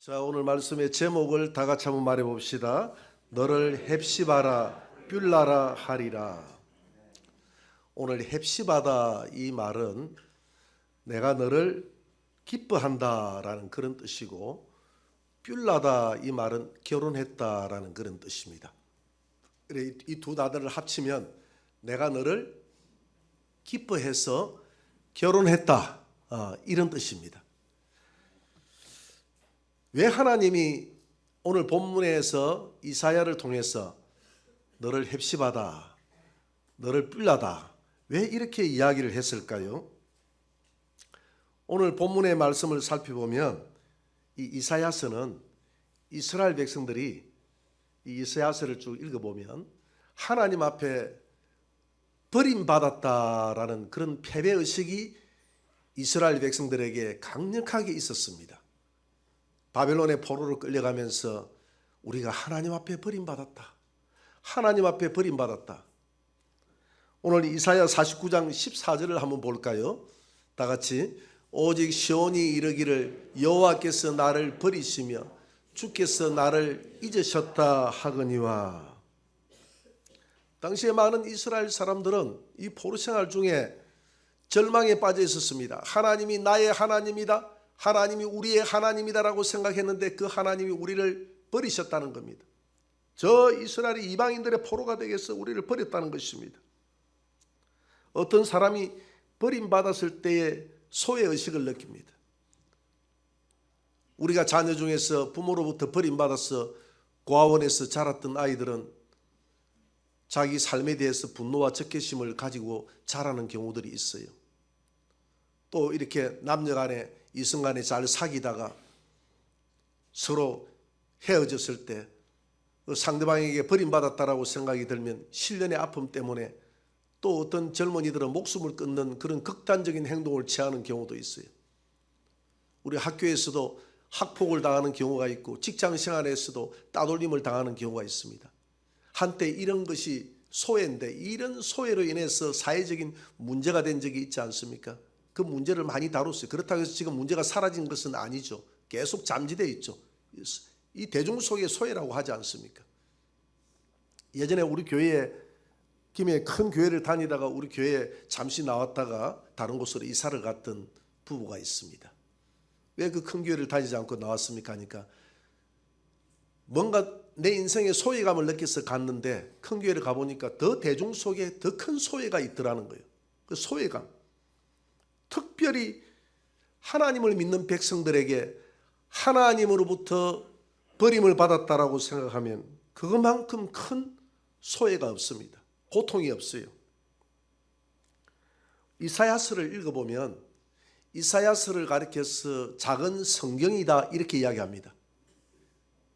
자, 오늘 말씀의 제목을 다 같이 한번 말해 봅시다. 너를 헵시바라 뷸라라 하리라. 오늘 헵시바다 이 말은 내가 너를 기뻐한다라는 그런 뜻이고, 뷸라다 이 말은 결혼했다라는 그런 뜻입니다. 이 두 단어를 합치면 내가 너를 기뻐해서 결혼했다, 이런 뜻입니다. 왜 하나님이 오늘 본문에서 이사야를 통해서 너를 헵시바다, 너를 뷸라다, 왜 이렇게 이야기를 했을까요? 오늘 본문의 말씀을 살펴보면 이 이사야서는 이스라엘 백성들이 이 이사야서를 쭉 읽어보면 하나님 앞에 버림받았다라는 그런 패배의식이 이스라엘 백성들에게 강력하게 있었습니다. 바벨론의 포로로 끌려가면서 우리가 하나님 앞에 버림받았다, 하나님 앞에 버림받았다. 오늘 이사야 49장 14절을 한번 볼까요? 다 같이. 오직 시온이 이르기를 여호와께서 나를 버리시며 주께서 나를 잊으셨다 하거니와. 당시에 많은 이스라엘 사람들은 이 포로 생활 중에 절망에 빠져 있었습니다. 하나님이 나의 하나님이다, 하나님이 우리의 하나님이다라고 생각했는데 그 하나님이 우리를 버리셨다는 겁니다. 저 이스라엘이 이방인들의 포로가 되겠어 우리를 버렸다는 것입니다. 어떤 사람이 버림받았을 때의 소외의식을 느낍니다. 우리가 자녀 중에서 부모로부터 버림받아서 고아원에서 자랐던 아이들은 자기 삶에 대해서 분노와 적개심을 가지고 자라는 경우들이 있어요. 또 이렇게 남녀간에 이성간에 잘 사귀다가 서로 헤어졌을 때 상대방에게 버림받았다라고 생각이 들면 실련의 아픔 때문에 또 어떤 젊은이들은 목숨을 끊는 그런 극단적인 행동을 취하는 경우도 있어요. 우리 학교에서도 학폭을 당하는 경우가 있고 직장 생활에서도 따돌림을 당하는 경우가 있습니다. 한때 이런 것이 소외인데 이런 소외로 인해서 사회적인 문제가 된 적이 있지 않습니까? 그 문제를 많이 다뤘어요. 그렇다고 해서 지금 문제가 사라진 것은 아니죠. 계속 잠재되어 있죠. 이 대중 속의 소외라고 하지 않습니까? 예전에 우리 교회에 김해 큰 교회를 다니다가 우리 교회에 잠시 나왔다가 다른 곳으로 이사를 갔던 부부가 있습니다. 왜 그 큰 교회를 다니지 않고 나왔습니까? 하니까 뭔가 내 인생에 소외감을 느껴서 갔는데 큰 교회를 가보니까 더 대중 속에 더 큰 소외가 있더라는 거예요. 그 소외감. 특별히 하나님을 믿는 백성들에게 하나님으로부터 버림을 받았다라고 생각하면 그것만큼 큰 소외가 없습니다. 고통이 없어요. 이사야서를 읽어보면 이사야서를 가리켜서 작은 성경이다 이렇게 이야기합니다.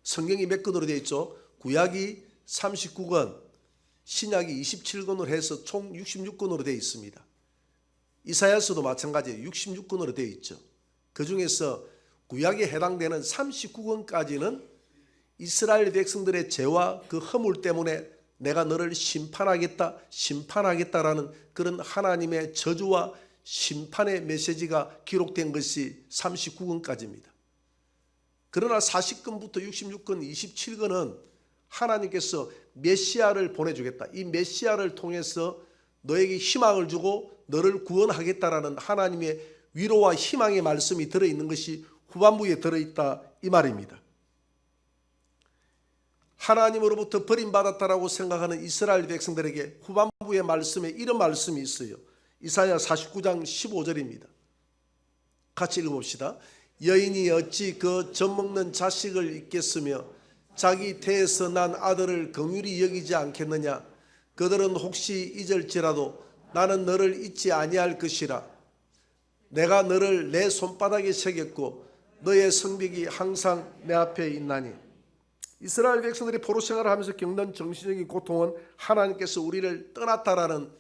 성경이 몇 권으로 되어 있죠? 구약이 39권, 신약이 27권으로 해서 총 66권으로 되어 있습니다. 이사야서도 마찬가지예요. 66권으로 되어 있죠. 그 중에서 구약에 해당되는 39권까지는 이스라엘 백성들의 죄와 그 허물 때문에 내가 너를 심판하겠다라는 그런 하나님의 저주와 심판의 메시지가 기록된 것이 39권까지입니다. 그러나 40권부터 66권, 27권은 하나님께서 메시아를 보내주겠다, 이 메시아를 통해서 너에게 희망을 주고 너를 구원하겠다라는 하나님의 위로와 희망의 말씀이 들어있는 것이 후반부에 들어있다 이 말입니다. 하나님으로부터 버림받았다라고 생각하는 이스라엘 백성들에게 후반부의 말씀에 이런 말씀이 있어요. 이사야 49장 15절입니다. 같이 읽어봅시다. 여인이 어찌 그 젖먹는 자식을 잊겠으며 자기 태에서 난 아들을 긍휼히 여기지 않겠느냐. 그들은 혹시 잊을지라도 나는 너를 잊지 아니할 것이라. 내가 너를 내 손바닥에 새겼고 너의 성벽이 항상 내 앞에 있나니. 이스라엘 백성들이 포로 생활을 하면서 겪는 정신적인 고통은 하나님께서 우리를 떠났다라는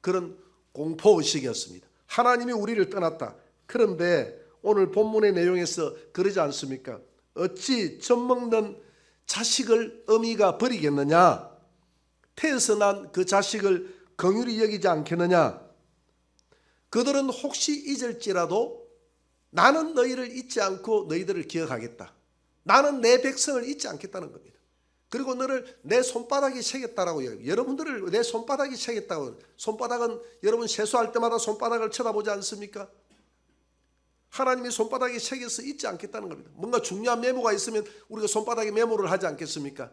그런 공포의식이었습니다. 하나님이 우리를 떠났다. 그런데 오늘 본문의 내용에서 그러지 않습니까? 어찌 젖먹는 자식을 어미가 버리겠느냐? 태에서 난 그 자식을 긍휼히 여기지 않겠느냐? 그들은 혹시 잊을지라도 나는 너희를 잊지 않고 너희들을 기억하겠다. 나는 내 백성을 잊지 않겠다는 겁니다. 그리고 너를 내 손바닥에 새겼다라고 얘기해요. 여러분들을 내 손바닥에 새겼다고. 손바닥은 여러분 세수할 때마다 손바닥을 쳐다보지 않습니까? 하나님이 손바닥에 새겨서 잊지 않겠다는 겁니다. 뭔가 중요한 메모가 있으면 우리가 손바닥에 메모를 하지 않겠습니까?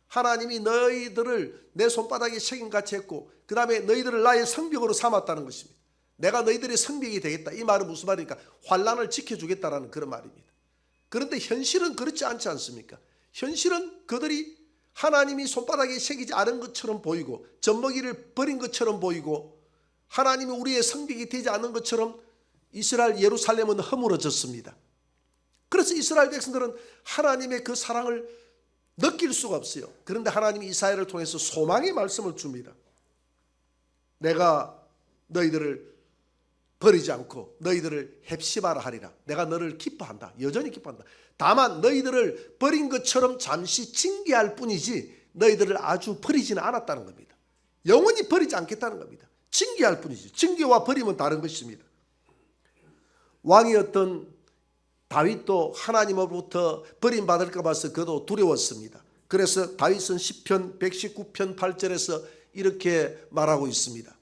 하나님이 너희들을 내 손바닥에 새김같이 했고 그 다음에 너희들을 나의 성벽으로 삼았다는 것입니다. 내가 너희들의 성벽이 되겠다. 이 말은 무슨 말입니까? 환난을 지켜주겠다라는 그런 말입니다. 그런데 현실은 그렇지 않지 않습니까? 현실은 그들이 하나님이 손바닥에 새기지 않은 것처럼 보이고 젖먹이를 버린 것처럼 보이고 하나님이 우리의 성벽이 되지 않은 것처럼 이스라엘 예루살렘은 허물어졌습니다. 그래서 이스라엘 백성들은 하나님의 그 사랑을 느낄 수가 없어요. 그런데 하나님이 이사야를 통해서 소망의 말씀을 줍니다. 내가 너희들을 버리지 않고 너희들을 헵시바라 하리라. 내가 너를 기뻐한다. 여전히 기뻐한다. 다만 너희들을 버린 것처럼 잠시 징계할 뿐이지 너희들을 아주 버리지는 않았다는 겁니다. 영원히 버리지 않겠다는 겁니다. 징계할 뿐이지. 징계와 버림은 다른 것입니다. 왕이었던 다윗도 하나님으로부터 버림받을까 봐서 그도 두려웠습니다. 그래서 다윗은 시편 119편 8절에서 이렇게 말하고 있습니다.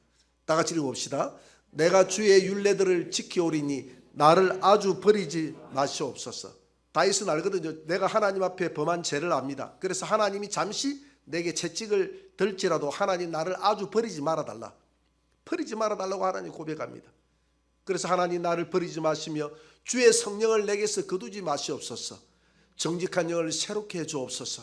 다 같이 읽어봅시다. 내가 주의 율례들을 지키오리니 나를 아주 버리지 마시옵소서. 다윗은 알거든요. 내가 하나님 앞에 범한 죄를 압니다. 그래서 하나님이 잠시 내게 채찍을 들지라도 하나님 나를 아주 버리지 말아달라. 버리지 말아달라고 하나님 고백합니다. 그래서 하나님 나를 버리지 마시며 주의 성령을 내게서 거두지 마시옵소서. 정직한 영을 새롭게 해주옵소서.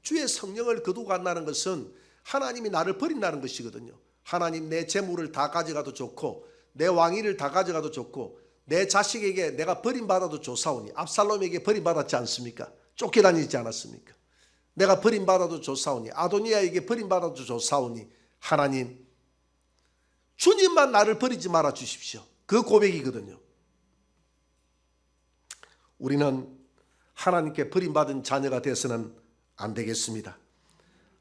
주의 성령을 거두고 간다는 것은 하나님이 나를 버린다는 것이거든요. 하나님 내 재물을 다 가져가도 좋고 내 왕위를 다 가져가도 좋고 내 자식에게 내가 버림받아도 좋사오니 압살롬에게 버림받았지 않습니까? 쫓겨다니지 않았습니까? 내가 버림받아도 좋사오니 아도니아에게 버림받아도 좋사오니 하나님 주님만 나를 버리지 말아 주십시오. 그 고백이거든요. 우리는 하나님께 버림받은 자녀가 되어서는 안 되겠습니다.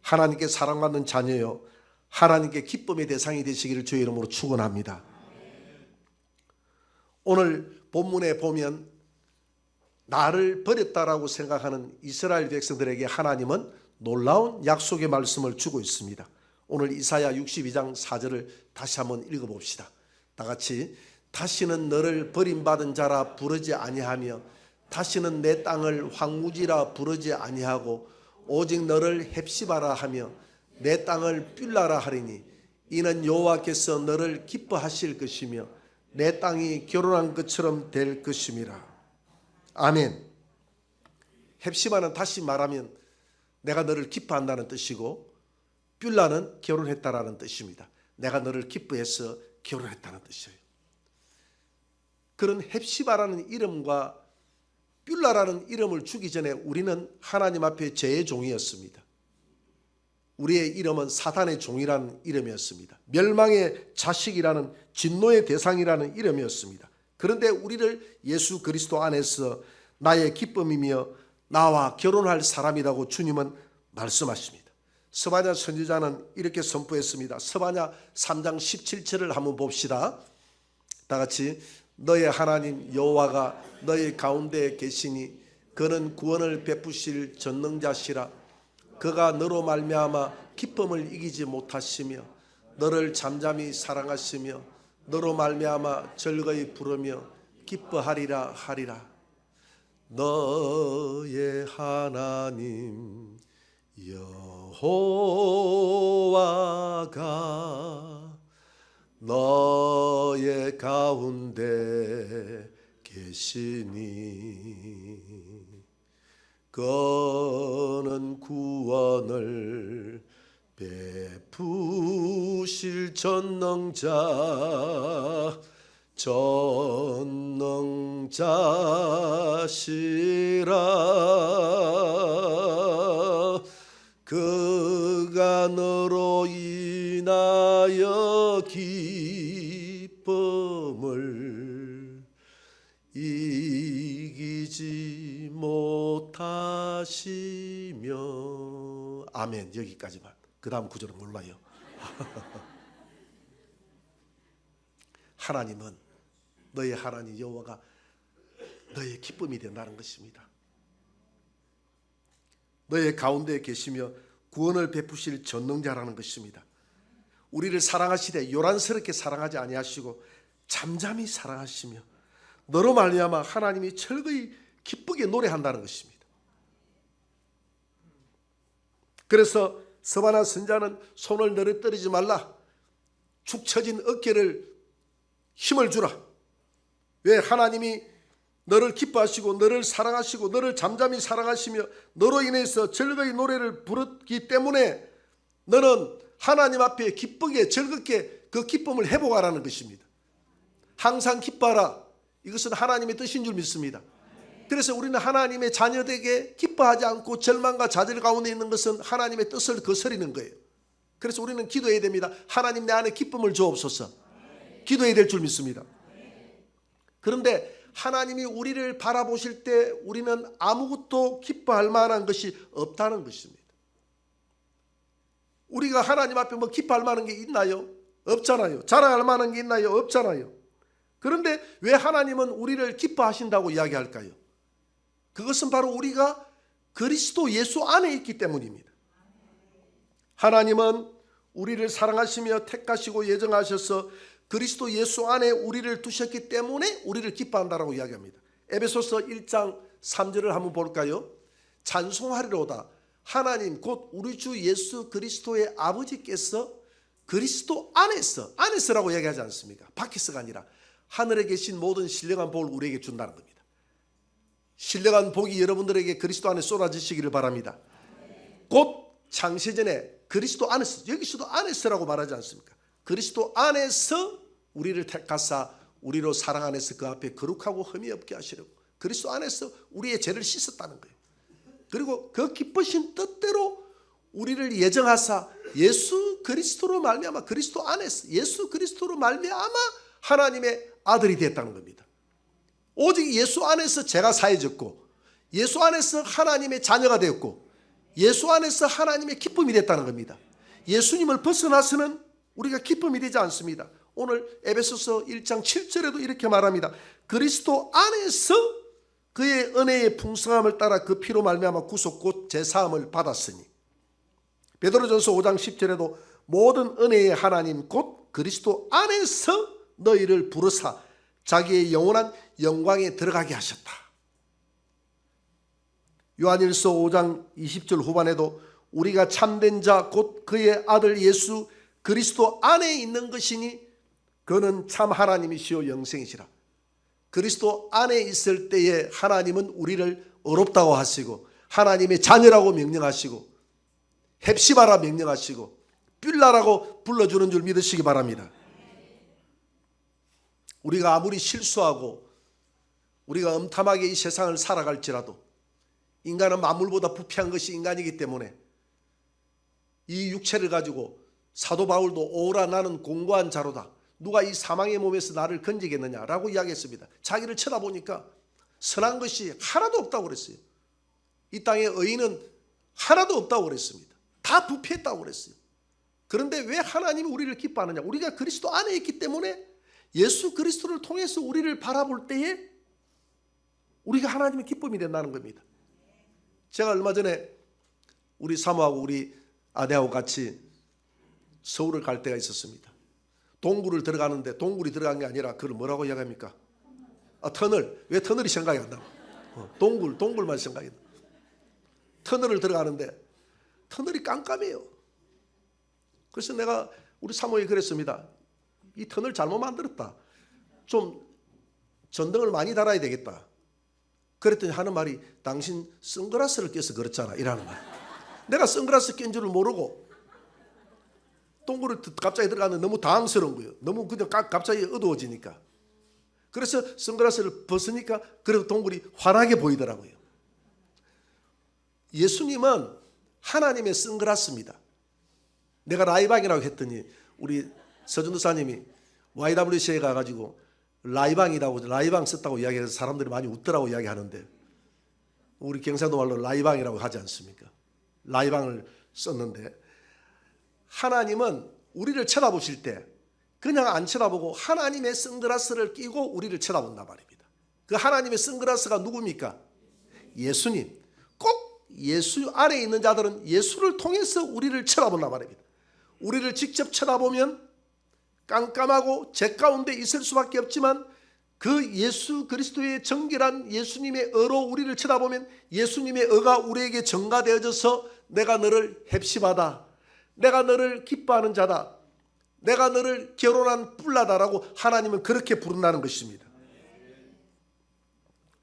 하나님께 사랑받는 자녀요 하나님께 기쁨의 대상이 되시기를 주의 이름으로 축원합니다. 오늘 본문에 보면 나를 버렸다라고 생각하는 이스라엘 백성들에게 하나님은 놀라운 약속의 말씀을 주고 있습니다. 오늘 이사야 62장 4절을 다시 한번 읽어봅시다. 다 같이 다시는 너를 버림받은 자라 부르지 아니하며 다시는 내 땅을 황무지라 부르지 아니하고 오직 너를 헵시바라 하며 내 땅을 뷸라라 하리니 이는 여호와께서 너를 기뻐하실 것이며 내 땅이 결혼한 것처럼 될 것임이라. 아멘. 헵시바는 다시 말하면 내가 너를 기뻐한다는 뜻이고 뷸라는 결혼했다라는 뜻입니다. 내가 너를 기뻐해서 결혼했다는 뜻이에요. 그런 헵시바라는 이름과 뷸라라는 이름을 주기 전에 우리는 하나님 앞에 죄의 종이었습니다. 우리의 이름은 사단의 종이라는 이름이었습니다. 멸망의 자식이라는 진노의 대상이라는 이름이었습니다. 그런데 우리를 예수 그리스도 안에서 나의 기쁨이며 나와 결혼할 사람이라고 주님은 말씀하십니다. 스바냐 선지자는 이렇게 선포했습니다. 스바냐 3장 17절을 한번 봅시다. 다 같이 너의 하나님 여호와가 너의 가운데 계시니 그는 구원을 베푸실 전능자시라. 그가 너로 말미암아 기쁨을 이기지 못하시며 너를 잠잠히 사랑하시며 너로 말미암아 즐거이 부르며 기뻐하리라 하리라. 너의 하나님 여호와가 너의 가운데 계시니 그는 구원을 베푸실 전능자시라. 그가 너로 인하여 기쁨을 이기지 못하시며. 아멘. 여기까지만. 그 다음 구절은 몰라요. 하나님은 너의 하나님 여호와가 너의 기쁨이 된다는 것입니다. 너의 가운데 계시며 구원을 베푸실 전능자라는 것입니다. 우리를 사랑하시되 요란스럽게 사랑하지 아니하시고 잠잠히 사랑하시며 너로 말미암아 하나님이 철거히 기쁘게 노래한다는 것입니다. 그래서 스바나 선자는 손을 늘어뜨리지 말라. 축 처진 어깨를 힘을 주라. 왜? 하나님이 너를 기뻐하시고 너를 사랑하시고 너를 잠잠히 사랑하시며 너로 인해서 즐거이 노래를 부르기 때문에 너는 하나님 앞에 기쁘게 즐겁게 그 기쁨을 회복하라는 것입니다. 항상 기뻐하라. 이것은 하나님의 뜻인 줄 믿습니다. 그래서 우리는 하나님의 자녀되게 기뻐하지 않고 절망과 좌절 가운데 있는 것은 하나님의 뜻을 거스르는 거예요. 그래서 우리는 기도해야 됩니다. 하나님 내 안에 기쁨을 주옵소서. 기도해야 될 줄 믿습니다. 그런데 하나님이 우리를 바라보실 때 우리는 아무것도 기뻐할 만한 것이 없다는 것입니다. 우리가 하나님 앞에 뭐 기뻐할 만한 게 있나요? 없잖아요. 자랑할 만한 게 있나요? 없잖아요. 그런데 왜 하나님은 우리를 기뻐하신다고 이야기할까요? 그것은 바로 우리가 그리스도 예수 안에 있기 때문입니다. 하나님은 우리를 사랑하시며 택하시고 예정하셔서 그리스도 예수 안에 우리를 두셨기 때문에 우리를 기뻐한다라고 이야기합니다. 에베소서 1장 3절을 한번 볼까요? 찬송하리로다. 하나님 곧 우리 주 예수 그리스도의 아버지께서 그리스도 안에서라고 이야기하지 않습니까? 밖에서가 아니라 하늘에 계신 모든 신령한 복을 우리에게 준다는 겁니다. 신령한 복이 여러분들에게 그리스도 안에 쏟아지시기를 바랍니다. 곧 창세전에 그리스도 안에서, 여기서도 안에서라고 말하지 않습니까? 그리스도 안에서 우리를 택하사 우리로 사랑 안에서 그 앞에 거룩하고 흠이 없게 하시려고 그리스도 안에서 우리의 죄를 씻었다는 거예요. 그리고 그 기쁘신 뜻대로 우리를 예정하사 예수 그리스도로 말미암아 그리스도 안에서 예수 그리스도로 말미암아 하나님의 아들이 됐다는 겁니다. 오직 예수 안에서 죄가 사해졌고 예수 안에서 하나님의 자녀가 되었고 예수 안에서 하나님의 기쁨이 됐다는 겁니다. 예수님을 벗어나서는 우리가 기쁨이 되지 않습니다. 오늘 에베소서 1장 7절에도 이렇게 말합니다. 그리스도 안에서 그의 은혜의 풍성함을 따라 그 피로 말미암아 구속 곧 제사함을 받았으니 베드로전서 5장 10절에도 모든 은혜의 하나님 곧 그리스도 안에서 너희를 부르사 자기의 영원한 영광에 들어가게 하셨다. 요한일서 5장 20절 후반에도 우리가 참된 자 곧 그의 아들 예수 그리스도 안에 있는 것이니 그는 참 하나님이시요 영생이시라. 그리스도 안에 있을 때에 하나님은 우리를 의롭다고 하시고 하나님의 자녀라고 명령하시고 헵시바라 명령하시고 뷸라라고 불러주는 줄 믿으시기 바랍니다. 우리가 아무리 실수하고 우리가 엄탐하게 이 세상을 살아갈지라도 인간은 만물보다 부패한 것이 인간이기 때문에 이 육체를 가지고 사도 바울도 오라 나는 공고한 자로다. 누가 이 사망의 몸에서 나를 건지겠느냐라고 이야기했습니다. 자기를 쳐다보니까 선한 것이 하나도 없다고 그랬어요. 이 땅에 의인은 하나도 없다고 그랬습니다. 다 부패했다고 그랬어요. 그런데 왜 하나님이 우리를 기뻐하느냐? 우리가 그리스도 안에 있기 때문에 예수 그리스도를 통해서 우리를 바라볼 때에 우리가 하나님의 기쁨이 된다는 겁니다. 제가 얼마 전에 우리 사모하고 우리 아내하고 같이 서울을 갈 때가 있었습니다. 동굴을 들어가는데 동굴이 들어간 게 아니라 그걸 뭐라고 이야기합니까? 터널. 왜 터널이 생각이 안 나? 동굴만 생각이 나. 터널을 들어가는데 터널이 깜깜해요. 그래서 내가 우리 사모에게 그랬습니다. 이 터널 잘못 만들었다. 좀 전등을 많이 달아야 되겠다. 그랬더니 하는 말이 당신 선글라스를 껴서 그렇잖아 이라는 거야. 내가 선글라스 낀 줄을 모르고 동굴을 갑자기 들어가는데 너무 당황스러운 거예요. 너무 그냥 갑자기 어두워지니까. 그래서 선글라스를 벗으니까 그래도 동굴이 환하게 보이더라고요. 예수님은 하나님의 선글라스입니다. 내가 라이방이라고 했더니 우리 서준도사님이 YWC에 가가지고 라이방 썼다고 이야기해서 사람들이 많이 웃더라고 이야기하는데 우리 경상도 말로 라이방이라고 하지 않습니까? 라이방을 썼는데 하나님은 우리를 쳐다보실 때 그냥 안 쳐다보고 하나님의 선글라스를 끼고 우리를 쳐다본단 말입니다. 그 하나님의 선글라스가 누굽니까? 예수님. 꼭 예수 안에 있는 자들은 예수를 통해서 우리를 쳐다본단 말입니다. 우리를 직접 쳐다보면 깜깜하고 죄 가운데 있을 수밖에 없지만 그 예수 그리스도의 정결한 예수님의 의로 우리를 쳐다보면 예수님의 의가 우리에게 전가되어져서 내가 너를 헵시바다, 내가 너를 기뻐하는 자다, 내가 너를 결혼한 뿔라다라고 하나님은 그렇게 부른다는 것입니다.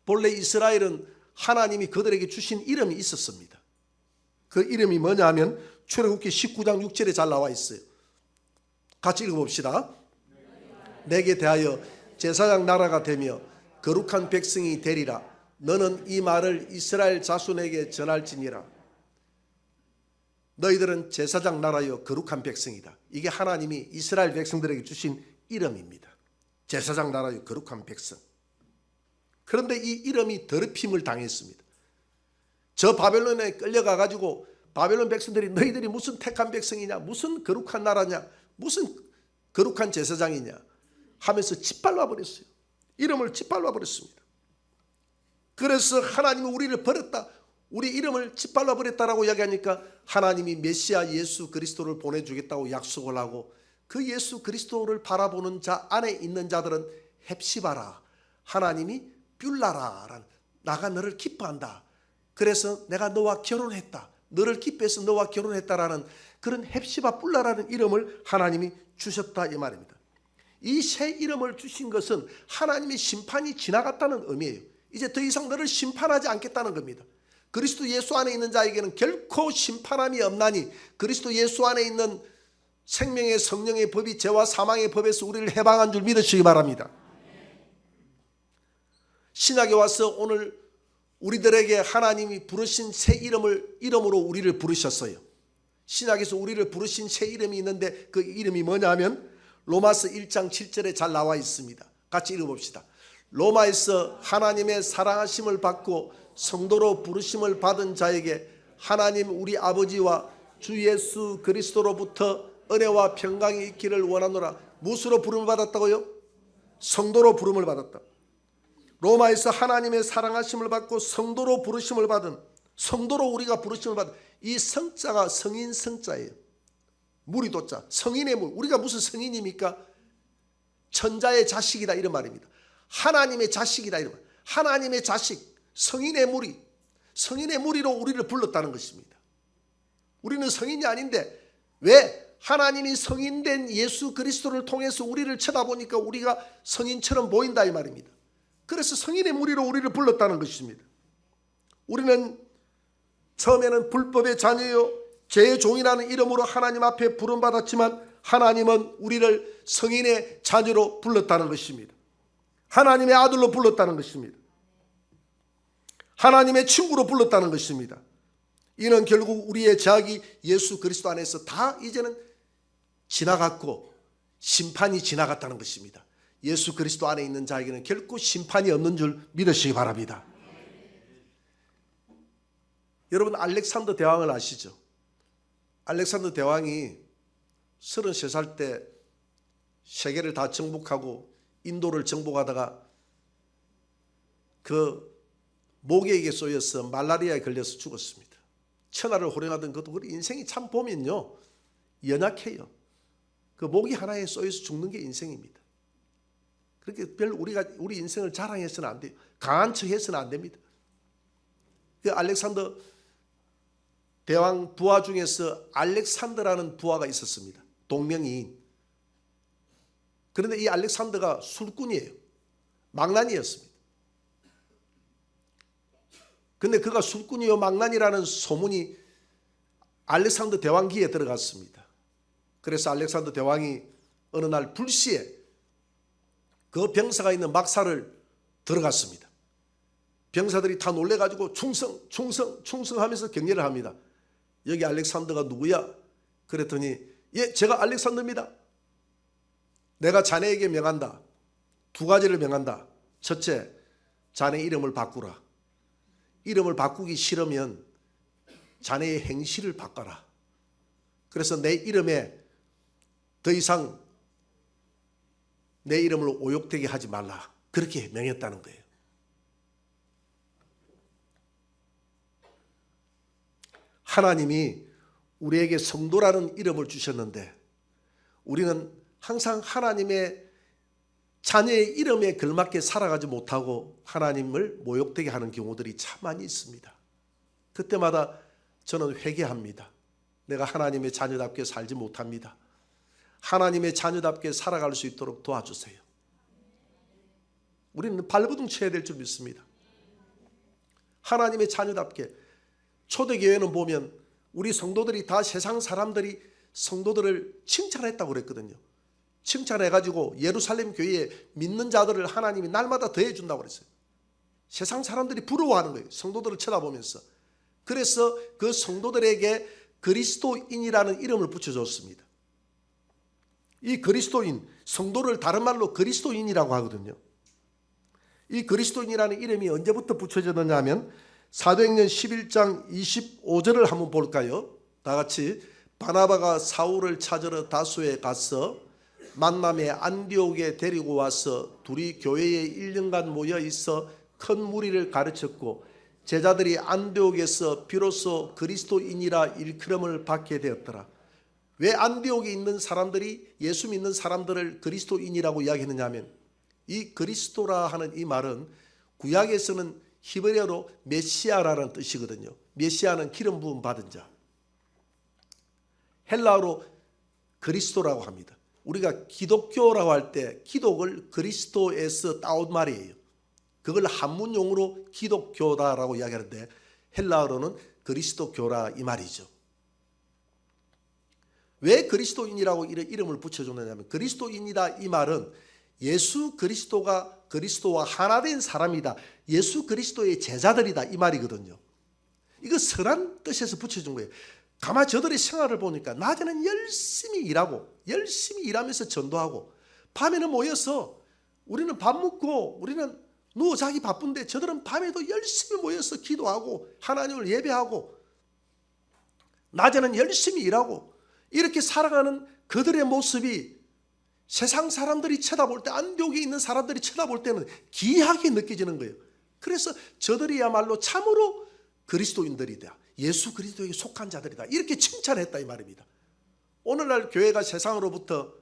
본래 이스라엘은 하나님이 그들에게 주신 이름이 있었습니다. 그 이름이 뭐냐 하면 출애굽기 19장 6절에 잘 나와 있어요. 같이 읽어봅시다. 내게 대하여 제사장 나라가 되며 거룩한 백성이 되리라. 너는 이 말을 이스라엘 자손에게 전할지니라. 너희들은 제사장 나라여 거룩한 백성이다. 이게 하나님이 이스라엘 백성들에게 주신 이름입니다. 제사장 나라여 거룩한 백성. 그런데 이 이름이 더럽힘을 당했습니다. 저 바벨론에 끌려가 가지고 바벨론 백성들이 너희들이 무슨 택한 백성이냐, 무슨 거룩한 나라냐, 무슨 거룩한 제사장이냐 하면서 짓밟아 버렸어요. 이름을 짓밟아 버렸습니다. 그래서 하나님이 우리를 버렸다, 우리 이름을 짓밟아 버렸다라고 이야기하니까 하나님이 메시아 예수 그리스도를 보내주겠다고 약속을 하고 그 예수 그리스도를 바라보는 자 안에 있는 자들은 헵시바라, 하나님이 뷸라라라는, 나가 너를 기뻐한다, 그래서 내가 너와 결혼했다, 너를 기뻐해서 너와 결혼했다라는 그런 헵시바 뿔라라는 이름을 하나님이 주셨다 이 말입니다. 이 새 이름을 주신 것은 하나님의 심판이 지나갔다는 의미예요. 이제 더 이상 너를 심판하지 않겠다는 겁니다. 그리스도 예수 안에 있는 자에게는 결코 심판함이 없나니 그리스도 예수 안에 있는 생명의 성령의 법이 죄와 사망의 법에서 우리를 해방한 줄 믿으시기 바랍니다. 신약에 와서 오늘 우리들에게 하나님이 부르신 새 이름으로 우리를 부르셨어요. 신약에서 우리를 부르신 새 이름이 있는데 그 이름이 뭐냐 하면 로마서 1장 7절에 잘 나와 있습니다. 같이 읽어봅시다. 로마에서 하나님의 사랑하심을 받고 성도로 부르심을 받은 자에게 하나님 우리 아버지와 주 예수 그리스도로부터 은혜와 평강이 있기를 원하노라. 무엇으로 부름을 받았다고요? 성도로 부름을 받았다. 로마에서 하나님의 사랑하심을 받고 성도로 부르심을 받은, 성도로 우리가 부르심을 받은 이 성자가 성인 성자예요. 물이 도자, 성인의 물. 우리가 무슨 성인입니까? 천자의 자식이다 이런 말입니다. 하나님의 자식이다 이런 말. 하나님의 자식, 성인의 무리, 성인의 무리로 우리를 불렀다는 것입니다. 우리는 성인이 아닌데 왜? 하나님이 성인된 예수 그리스도를 통해서 우리를 쳐다보니까 우리가 성인처럼 보인다 이 말입니다. 그래서 성인의 무리로 우리를 불렀다는 것입니다. 우리는 처음에는 불법의 자녀요 죄의 종이라는 이름으로 하나님 앞에 부름받았지만 하나님은 우리를 성인의 자녀로 불렀다는 것입니다. 하나님의 아들로 불렀다는 것입니다. 하나님의 친구로 불렀다는 것입니다. 이는 결국 우리의 죄악이 예수 그리스도 안에서 다 이제는 지나갔고 심판이 지나갔다는 것입니다. 예수 그리스도 안에 있는 자에게는 결코 심판이 없는 줄 믿으시기 바랍니다. 여러분 알렉산더 대왕을 아시죠? 알렉산더 대왕이 33살 때 세계를 다 정복하고 인도를 정복하다가 그 모기에게 쏘여서 말라리아에 걸려서 죽었습니다. 천하를 호령하던 그것도 인생이 참 보면요 연약해요. 그 모기 하나에 쏘여서 죽는 게 인생입니다. 그렇게 별로 우리 인생을 자랑해서는 안 돼요. 강한 척 해서는 안 됩니다. 그 알렉산더 대왕 부하 중에서 알렉산더라는 부하가 있었습니다. 동명이인. 그런데 이 알렉산더가 술꾼이에요. 망나니였습니다. 그런데 그가 술꾼이요 망나니라는 소문이 알렉산더 대왕 귀에 들어갔습니다. 그래서 알렉산더 대왕이 어느 날 불시에 그 병사가 있는 막사를 들어갔습니다. 병사들이 다 놀래가지고 충성 충성 충성하면서 격려를 합니다. 여기 알렉산더가 누구야? 그랬더니 예 제가 알렉산더입니다. 내가 자네에게 명한다. 두 가지를 명한다. 첫째, 자네 이름을 바꾸라. 이름을 바꾸기 싫으면 자네의 행실을 바꿔라. 그래서 내 이름에 더 이상 내 이름을 오욕되게 하지 말라. 그렇게 명했다는 거예요. 하나님이 우리에게 성도라는 이름을 주셨는데 우리는 항상 하나님의 자녀의 이름에 걸맞게 살아가지 못하고 하나님을 모욕되게 하는 경우들이 참 많이 있습니다. 그때마다 저는 회개합니다. 내가 하나님의 자녀답게 살지 못합니다. 하나님의 자녀답게 살아갈 수 있도록 도와주세요. 우리는 발버둥 쳐야 될 줄 믿습니다. 하나님의 자녀답게. 초대교회는 보면 우리 성도들이 다 세상 사람들이 성도들을 칭찬했다고 그랬거든요. 칭찬해가지고 예루살렘 교회에 믿는 자들을 하나님이 날마다 더해준다고 그랬어요. 세상 사람들이 부러워하는 거예요. 성도들을 쳐다보면서. 그래서 그 성도들에게 그리스도인이라는 이름을 붙여줬습니다. 이 그리스도인, 성도를 다른 말로 그리스도인이라고 하거든요. 이 그리스도인이라는 이름이 언제부터 붙여졌느냐 하면 사도행전 11장 25절을 한번 볼까요? 다 같이. 바나바가 사울을 찾으러 다소에 가서 만남에 안디옥에 데리고 와서 둘이 교회에 1년간 모여 있어 큰 무리를 가르쳤고 제자들이 안디옥에서 비로소 그리스도인이라 일컬음을 받게 되었더라. 왜 안디옥에 있는 사람들이 예수 믿는 사람들을 그리스도인이라고 이야기했느냐 하면 이 그리스도라 하는 이 말은 구약에서는 히브리어로 메시아라는 뜻이거든요. 메시아는 기름 부음 받은 자. 헬라어로 그리스도라고 합니다. 우리가 기독교라고 할 때 기독을 그리스도에서 따온 말이에요. 그걸 한문용어로 기독교다라고 이야기하는데 헬라어로는 그리스도교라 이 말이죠. 왜 그리스도인이라고 이름을 붙여줬느냐면 그리스도인이다 이 말은 예수 그리스도가 그리스도와 하나 된 사람이다. 예수 그리스도의 제자들이다 이 말이거든요. 이거 선한 뜻에서 붙여준 거예요. 가만 저들의 생활을 보니까 낮에는 열심히 일하고 열심히 일하면서 전도하고 밤에는 모여서 우리는 밥 먹고 우리는 누워 자기 바쁜데 저들은 밤에도 열심히 모여서 기도하고 하나님을 예배하고 낮에는 열심히 일하고 이렇게 살아가는 그들의 모습이 세상 사람들이 쳐다볼 때 안디옥에 있는 사람들이 쳐다볼 때는 기이하게 느껴지는 거예요. 그래서 저들이야말로 참으로 그리스도인들이다. 예수 그리스도에게 속한 자들이다. 이렇게 칭찬했다 이 말입니다. 오늘날 교회가 세상으로부터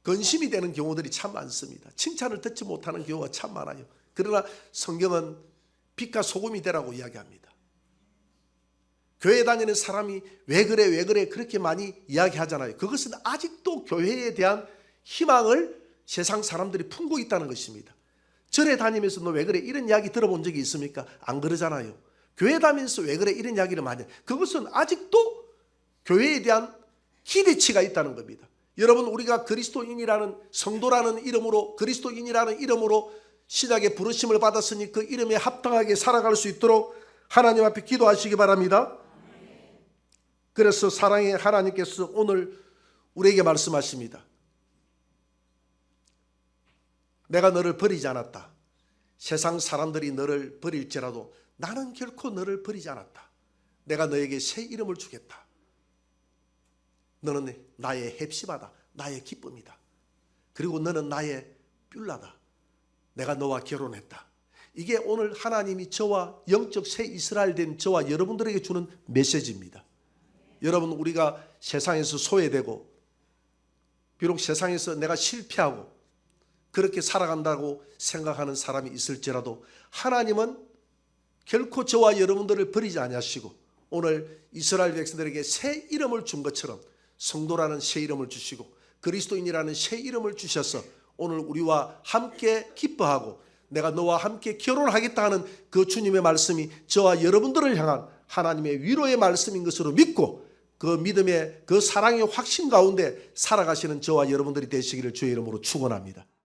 근심이 되는 경우들이 참 많습니다. 칭찬을 듣지 못하는 경우가 참 많아요. 그러나 성경은 빛과 소금이 되라고 이야기합니다. 교회 다니는 사람이 왜 그래 그렇게 많이 이야기하잖아요. 그것은 아직도 교회에 대한 희망을 세상 사람들이 품고 있다는 것입니다. 절에 다니면서 너 왜 그래 이런 이야기 들어본 적이 있습니까? 안 그러잖아요. 교회 다니면서 왜 그래 이런 이야기를 많이 해요. 그것은 아직도 교회에 대한 기대치가 있다는 겁니다. 여러분 우리가 그리스도인이라는 성도라는 이름으로 그리스도인이라는 이름으로 신약의 부르심을 받았으니 그 이름에 합당하게 살아갈 수 있도록 하나님 앞에 기도하시기 바랍니다. 그래서 사랑의 하나님께서 오늘 우리에게 말씀하십니다. 내가 너를 버리지 않았다. 세상 사람들이 너를 버릴지라도 나는 결코 너를 버리지 않았다. 내가 너에게 새 이름을 주겠다. 너는 나의 헵시바다. 나의 기쁨이다. 그리고 너는 나의 뷸라다. 내가 너와 결혼했다. 이게 오늘 하나님이 저와 영적 새 이스라엘 된 저와 여러분들에게 주는 메시지입니다. 여러분 우리가 세상에서 소외되고 비록 세상에서 내가 실패하고 그렇게 살아간다고 생각하는 사람이 있을지라도 하나님은 결코 저와 여러분들을 버리지 아니하시고 오늘 이스라엘 백성들에게 새 이름을 준 것처럼 성도라는 새 이름을 주시고 그리스도인이라는 새 이름을 주셔서 오늘 우리와 함께 기뻐하고 내가 너와 함께 결혼하겠다 하는 그 주님의 말씀이 저와 여러분들을 향한 하나님의 위로의 말씀인 것으로 믿고 그 믿음의 그 사랑의 확신 가운데 살아가시는 저와 여러분들이 되시기를 주의 이름으로 축원합니다.